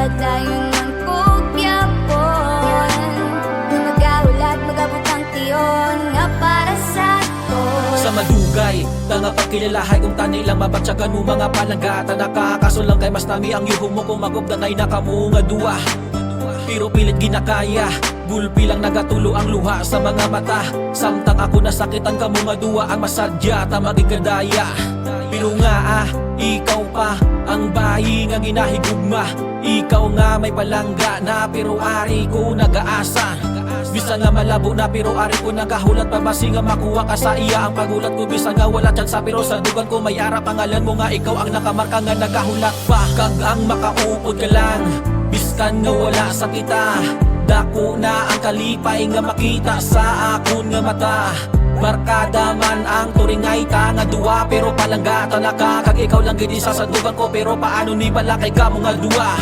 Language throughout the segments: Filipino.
Padayon ng kugyapon, magaulat magabutang tiyon nga para sa aton. Sa madugay, nga pagkilalahay kung tani lang mabatsyagan mo mga palanggata. Nakakaso lang kay mas nami ang yuhong mo kung magubdanay na kamo nga duwa. Pero pilit ginakaya, gulpi lang nagatulo ang luha sa mga mata. Samtang ako nasakitan kamo nga duwa ang masadya ta magikadaya. Pero nga ikaw pa ang bayi nga ginahigugma. Ikaw nga may palangga na pero ari ko nag-aasa. Bisa nga malabo na pero ari ko nagahulat pa basi nga makuha ka sa iya ang pagulat ko. Bisa nga wala tiyang sa pero sa dugan ko may ara pangalan mo nga ikaw ang nakamarka nga nagahulat pa. Kag ang makaupod ka lang biskan nga wala sa kita. Dako na ang kalipay nga makita sa akon nga mata. Barkada man ang turingay ta nga duwa pero palanggata na ka. Kag ikaw lang gidi sa sadugan ko pero paano ni balakay ka mo nga duwa.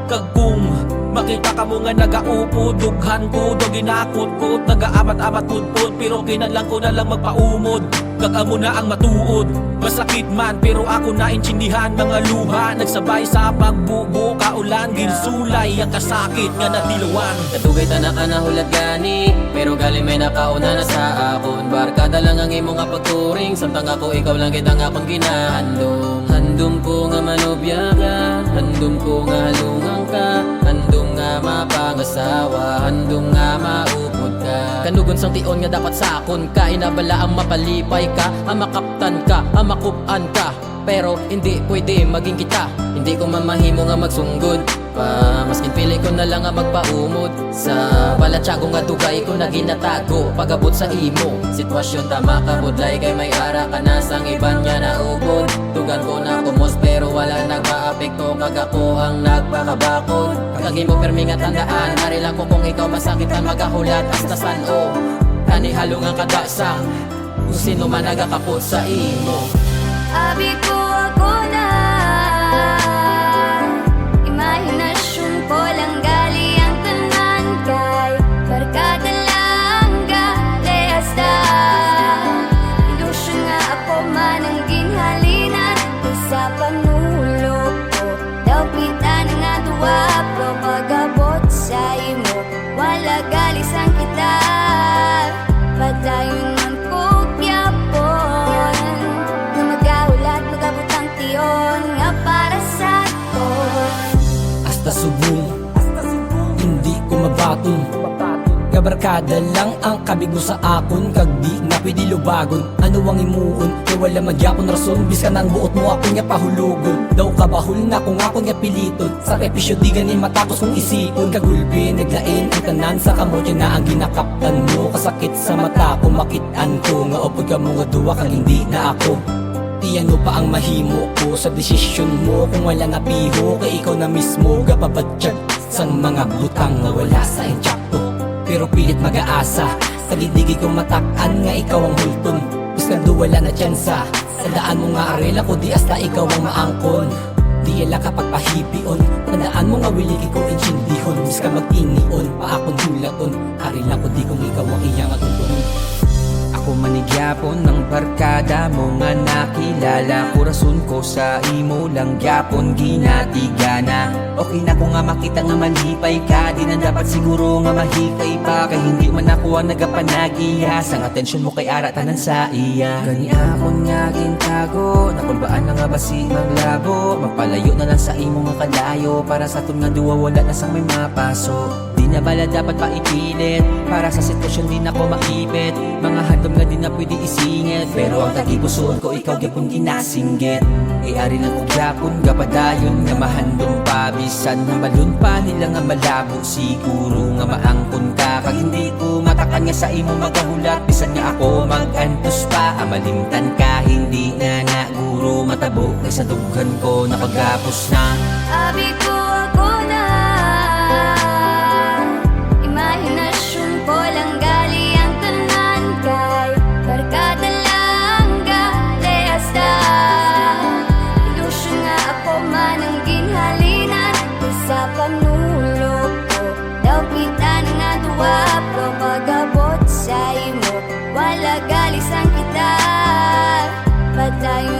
Kag kung makita ka mo nga nagaupo dughan ko do ginakot-kot nagaamat-amat pudpud pero kinahanglan ko na lang magpaumod. Kag amo na ang matuod masakit man pero ako naintindihan mga luha nagsabay sa pagbubo kaulan ginsulay ang kasakit nga natilawan. Katugay tanak ka nahulat gani pero gali may nakauna na sa akon. Barkada lang ang imo nga pagturing samtang ako ikaw lang kitang akong ginahandom. Handom ko nga manobya ka, handom ko nga halungan ka, handom nga mapangasawa, handom nga maupod ka. Kanugon sang tion nga dapat sa akon ka, inabala ang mapalipay ka, ang makaptan ka, ang makupan ka. Pero hindi pwede maging kita, hindi ko mamahimo nga magsunggod pa. Maskin pili ko na lang nga magpaumod sa balatsago nga dugay ko na ginatago. Pagabot sa imo, sitwasyon tama ka budlay kay may ara ka na sang iban niya na ubod. Tugan ko na kumos pero wala nagpa-apekto kag ako ang nagpakabakod. Kag imo permi nga tandaan, ari lang ko kung ikaw masakit ka magahulat hasta san o kani halong ang kadasang kung sino man nagakapot sa imo. Abi ko ako na, imahinasyon ko lang gali ang tanan kay barkada lang gali hasta. Ilusyon nga ako man ang ginhalinan sa panulo ko. Daw kita na nga duwa pero pagabot sa imo wala gali sang kita. Padayon ng kugyapon, magabutang tiyon nga para sa aton. Hasta subong, hindi ko mabaton. Kabarkada lang ang kabigo sa akon, kag di na pwede lubagon. Ano ang imuon, kay wala magyapon rason. Biskan ang buot mo ako nga pahulugon. Daw kabahul na kung ako nga piliton. Sa repisyo di ganin matapos kong isipon. Kagulpi, naglain ang tanan sa kamotya na ang ginakaptan mo. Kasakit sa mata ko, makitaan ko. Nga opod ka mo nga duwa kag hindi na ako. Tiyan mo pa ang mahimo ko sa desisyon mo. Kung wala na piho, kay ikaw na mismo gapabatsyag sang mga butang na wala sa intsakto. Pero pilit mag-aasa, talidigay kong matak-an nga ikaw ang hulton. Biskan do wala na tsansa, tandaan mo nga arela ko di hasta ikaw ang maangkon. Di ala kapag pahipion, tandaan mo nga wiliki ko insyindihon. Biskan mag-inion, pa akong hulaton, arela ko di kung ikaw ang iyang atutunon. Ako manigyapon ng barkada mo nga nakilala ko. Rason ko sa imo lang gyapon ginatigana. Okay na ko nga makita nga malipay ka, di na dapat siguro nga mahikay pa. Kay hindi man ako ang nagapanagiya sang atensyon mo kay ara tanan sa iya. Gani akon nga gintago, nakulbaan na nga basi maglabo. Magpalayo na lang sa imo nga kalayo, para sa tun nga duwa wala na sang may mapaso. Di na bala dapat paipilit, para sa sitwasyon di na ko maipit. Mga handom nga di na pwede isingit, pero ang tagipusoon ko ikaw gyapon ginasinggit. Ari lang ko gyapon gapadayon nga mahandom pa. Bisan nga balon pa nila nga malabo, siguro nga maangkon ka. Kag hindi ko matakan nga sa imo magahulat, bisan nga ako magantos pa. Amalimtan ka hindi na naguro matabo, kay sa dughan ko nakagapos na. Abi ko ako na, imahinasyon ko lang gali ang tanan kay barkada lang gali hasta. Ilusyon nga ako man ang ginhalinan sa panulo ko. Daw kita na nga duwa pero pagabot sa imo wala gali sang kita. Padayon